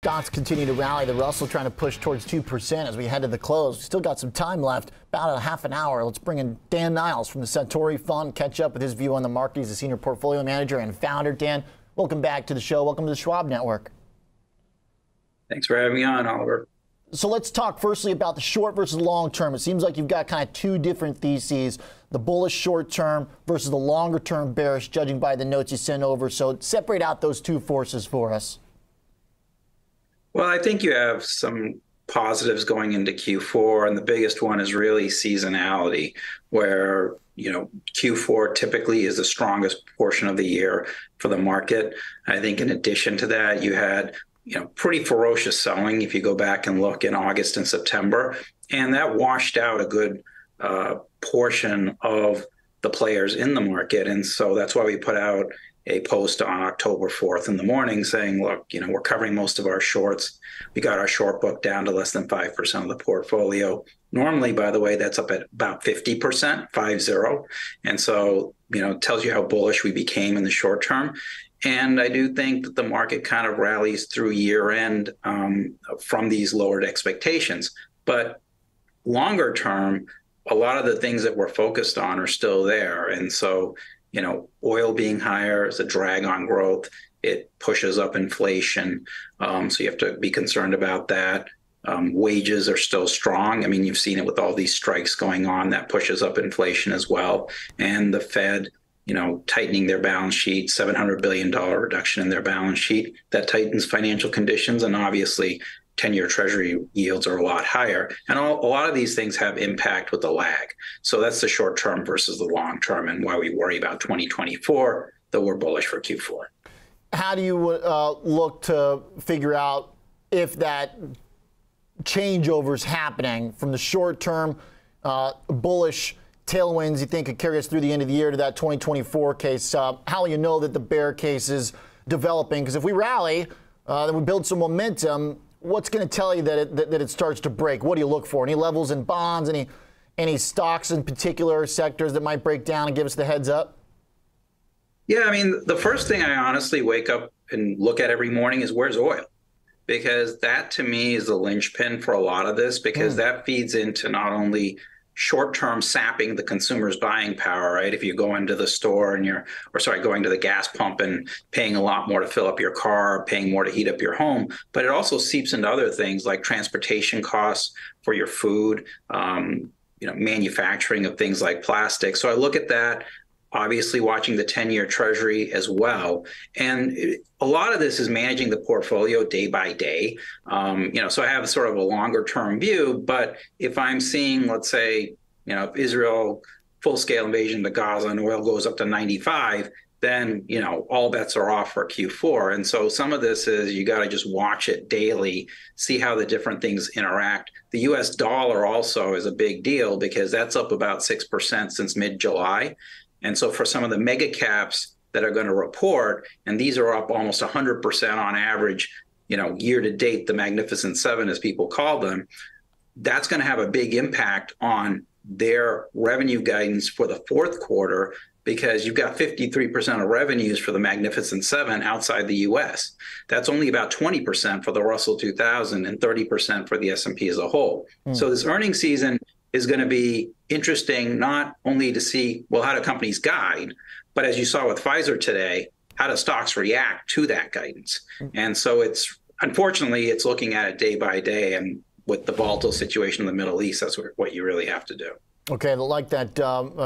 Stocks continue to rally. The Russell trying to push towards 2% as we head to the close. Still got some time left, about a half an hour. Let's bring in Dan Niles from the Satori Fund, catch up with his view on the market. He's a senior portfolio manager and founder. Dan, welcome back to the show. Welcome to the Schwab Network. Thanks for having me on, Oliver. So let's talk firstly about the short versus long term. It seems like you've got kind of two different theses, the bullish short term versus the longer term bearish, judging by the notes you sent over. So separate out those two forces for us. Well, I think you have some positives going into Q4, and the biggest one is really seasonality, where Q4 typically is the strongest portion of the year for the market. I think in addition to that, you had pretty ferocious selling if you go back and look in August and September, and that washed out a good portion of the players in the market. And so that's why we put out a post on October 4th in the morning saying, look, we're covering most of our shorts. We got our short book down to less than 5% of the portfolio. Normally, by the way, that's up at about 50%, 50. And so, it tells you how bullish we became in the short term. And I do think that the market kind of rallies through year end from these lowered expectations. But longer term, a lot of the things that we're focused on are still there. And so, oil being higher is a drag on growth. It pushes up inflation. So you have to be concerned about that. Wages are still strong. I mean, you've seen it with all these strikes going on. That pushes up inflation as well. And the Fed, tightening their balance sheet, $700 billion reduction in their balance sheet, that tightens financial conditions. And obviously, 10-year Treasury yields are a lot higher. And a lot of these things have impact with the lag. So that's the short term versus the long term, and why we worry about 2024, though we're bullish for Q4. How do you look to figure out if that changeover is happening from the short term bullish tailwinds you think could carry us through the end of the year to that 2024 case? How will you know that the bear case is developing? Because if we rally, then we build some momentum. What's going to tell you that it starts to break? What do you look for? Any levels in bonds? Any stocks in particular sectors that might break down and give us the heads up? Yeah, I mean, the first thing I honestly wake up and look at every morning is where's oil? Because that to me is the linchpin for a lot of this, because that feeds into not only short-term sapping the consumer's buying power, right? If you go into the store and going to the gas pump and paying a lot more to fill up your car, paying more to heat up your home, but it also seeps into other things like transportation costs for your food, manufacturing of things like plastic. So I look at that, obviously watching the 10-year Treasury as well. And a lot of this is managing the portfolio day by day. So I have sort of a longer term view, but if I'm seeing, let's say, Israel full-scale invasion to Gaza and oil goes up to 95, then, all bets are off for Q4. And so some of this is you got to just watch it daily, see how the different things interact. The US dollar also is a big deal because that's up about 6% since mid-July. And so for some of the mega caps that are going to report, and these are up almost 100% on average, year to date, the Magnificent Seven, as people call them, that's going to have a big impact on their revenue guidance for the fourth quarter, because you've got 53% of revenues for the Magnificent Seven outside the US. That's only about 20% for the Russell 2000 and 30% for the S&P as a whole. So this earnings season is going to be interesting, not only to see, well, how do companies guide, but as you saw with Pfizer today, how do stocks react to that guidance? And so unfortunately, it's looking at it day by day. And with the volatile situation in the Middle East, that's what you really have to do. Okay, I like that.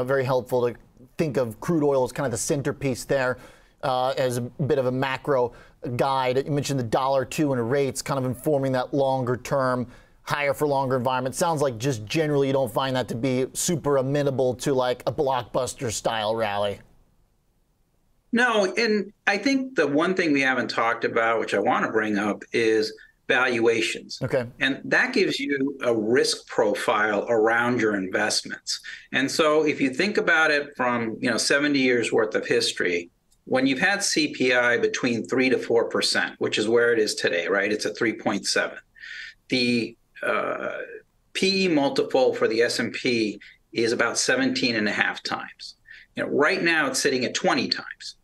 Very helpful to think of crude oil as kind of the centerpiece there as a bit of a macro guide. You mentioned the $1.02 in rates kind of informing that longer term higher for longer environment. Sounds like just generally you don't find that to be super amenable to like a blockbuster style rally. No, and I think the one thing we haven't talked about, which I want to bring up, is valuations. Okay. And that gives you a risk profile around your investments. And so if you think about it from 70 years worth of history, when you've had CPI between 3 to 4%, which is where it is today, right? It's at 3.7. The PE multiple for the S&P is about 17.5 times. Right now it's sitting at 20 times.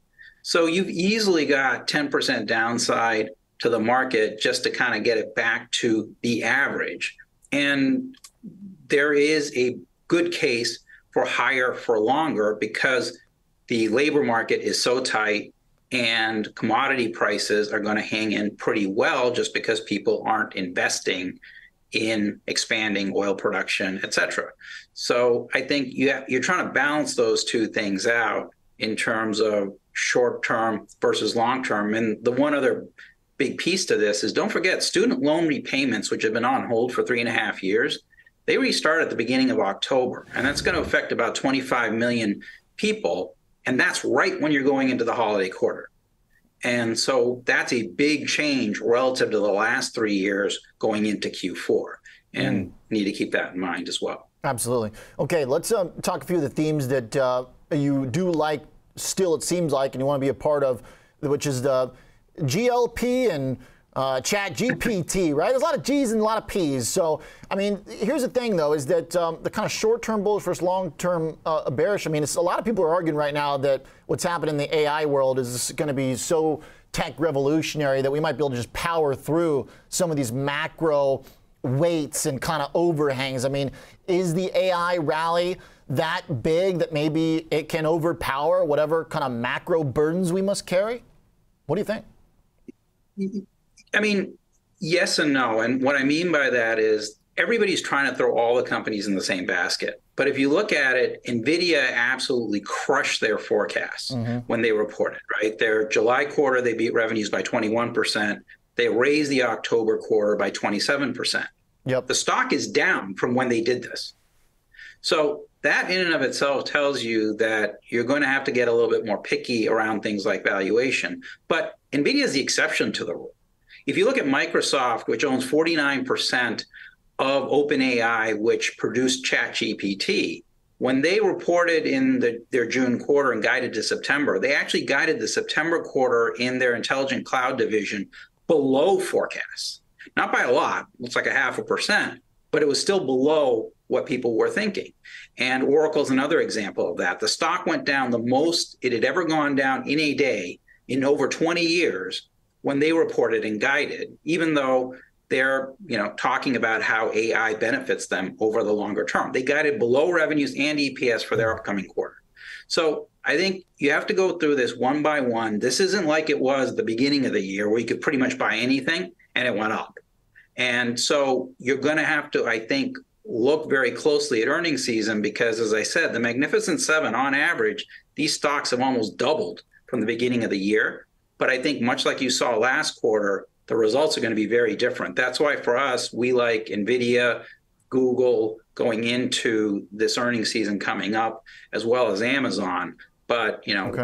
So you've easily got 10% downside to the market just to kind of get it back to the average. And there is a good case for higher for longer because the labor market is so tight and commodity prices are going to hang in pretty well just because people aren't investing in expanding oil production, et cetera. So I think you're trying to balance those two things out in terms of short-term versus long-term. And the one other big piece to this is don't forget student loan repayments, which have been on hold for 3.5 years. They restart at the beginning of October, and that's going to affect about 25 million people. And that's right when you're going into the holiday quarter. And so that's a big change relative to the last 3 years going into Q4. And need to keep that in mind as well. Absolutely. Okay, let's talk a few of the themes that you do like still, it seems like, and you want to be a part of, which is the GLP and Chat GPT, right? There's a lot of G's and a lot of P's. So, I mean, here's the thing, though, is that the kind of short-term bullish versus long-term bearish, I mean, a lot of people are arguing right now that what's happening in the AI world is going to be so tech revolutionary that we might be able to just power through some of these macro weights and kind of overhangs. I mean, is the AI rally that big that maybe it can overpower whatever kind of macro burdens we must carry? What do you think? I mean, yes and no. And what I mean by that is everybody's trying to throw all the companies in the same basket. But if you look at it, NVIDIA absolutely crushed their forecasts when they reported, right? Their July quarter, they beat revenues by 21%. They raised the October quarter by 27%. Yep. The stock is down from when they did this. So that in and of itself tells you that you're going to have to get a little bit more picky around things like valuation. But NVIDIA is the exception to the rule. If you look at Microsoft, which owns 49% of OpenAI, which produced ChatGPT, when they reported in their June quarter and guided to September, they actually guided the September quarter in their intelligent cloud division below forecasts. Not by a lot, it's like 0.5%, but it was still below what people were thinking. And Oracle's another example of that. The stock went down the most it had ever gone down in a day in over 20 years when they reported and guided, even though they're talking about how AI benefits them over the longer term. They guided below revenues and EPS for their upcoming quarter. So I think you have to go through this one by one. This isn't like it was the beginning of the year where you could pretty much buy anything and it went up. And so you're going to have to, I think, look very closely at earnings season because, as I said, the Magnificent Seven, on average, these stocks have almost doubled from the beginning of the year. But I think much like you saw last quarter, the results are going to be very different. That's why for us, we like NVIDIA, Google going into this earnings season coming up, as well as Amazon. But,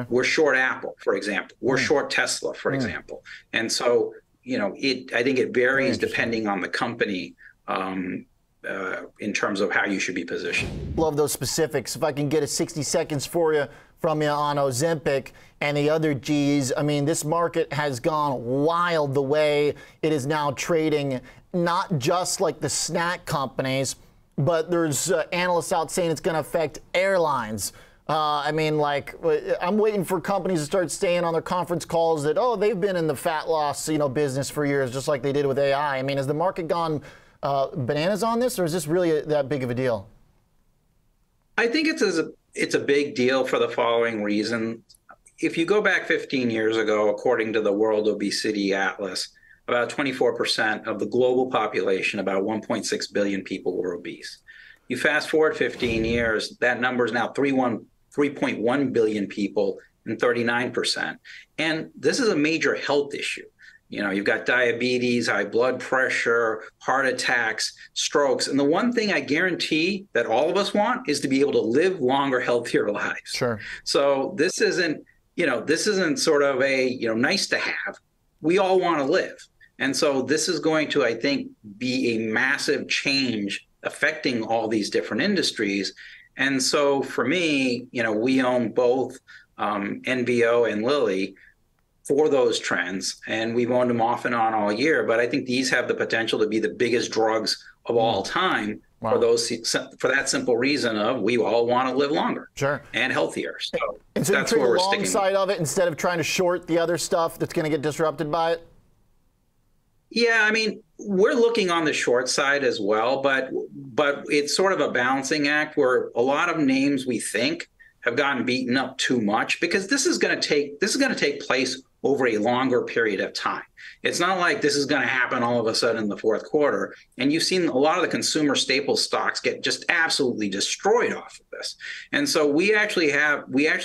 we're short Apple, for example. We're short Tesla, for example. And so, I think it varies depending on the company in terms of how you should be positioned. Love those specifics. If I can get a 60 seconds from you on Ozempic and the other G's, I mean, this market has gone wild the way it is now trading, not just like the snack companies, but there's analysts out saying it's going to affect airlines. I mean, like, I'm waiting for companies to start saying on their conference calls that, oh, they've been in the fat loss, business for years, just like they did with AI. I mean, has the market gone bananas on this, or is this really that big of a deal? I think it's a big deal for the following reason. If you go back 15 years ago, according to the World Obesity Atlas, about 24% of the global population, about 1.6 billion people, were obese. You fast forward 15 years, that number is now 3.1 billion people and 39%. And this is a major health issue. You've got diabetes, high blood pressure, heart attacks, strokes. And the one thing I guarantee that all of us want is to be able to live longer, healthier lives. Sure. So this isn't sort of a, nice to have. We all want to live. And so this is going to, I think, be a massive change affecting all these different industries. And so for me, we own both NBO and Lilly for those trends, and we've owned them off and on all year. But I think these have the potential to be the biggest drugs of all time for that simple reason of we all want to live longer and healthier. So that's where we're sticking. Alongside of it instead of trying to short the other stuff that's going to get disrupted by it? Yeah, I mean, we're looking on the short side as well, but it's sort of a balancing act where a lot of names we think have gotten beaten up too much because this is going to take place over a longer period of time. It's not like this is going to happen all of a sudden in the fourth quarter. And you've seen a lot of the consumer staple stocks get just absolutely destroyed off of this. And so we actually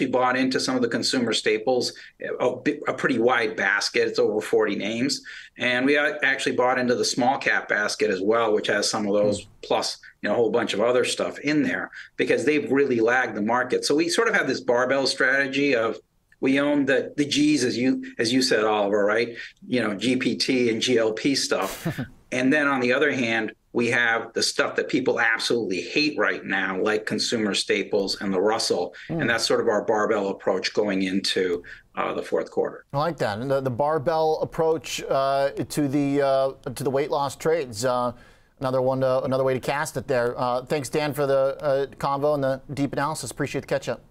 bought into some of the consumer staples, a pretty wide basket. It's over 40 names. And we actually bought into the small cap basket as well, which has some of those plus a whole bunch of other stuff in there because they've really lagged the market. So we sort of have this barbell strategy of we own the G's, as you said, Oliver, right? GPT and GLP stuff. And then on the other hand, we have the stuff that people absolutely hate right now, like consumer staples and the Russell. And that's sort of our barbell approach going into the fourth quarter. I like that. And the barbell approach to the weight loss trades. Another way to cast it there. Thanks, Dan, for the convo and the deep analysis. Appreciate the catch up.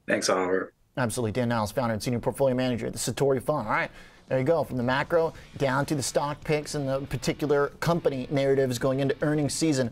Thanks, Oliver. Absolutely. Dan Niles, founder and senior portfolio manager at the Satori Fund. All right, there you go. From the macro down to the stock picks and the particular company narratives going into earnings season.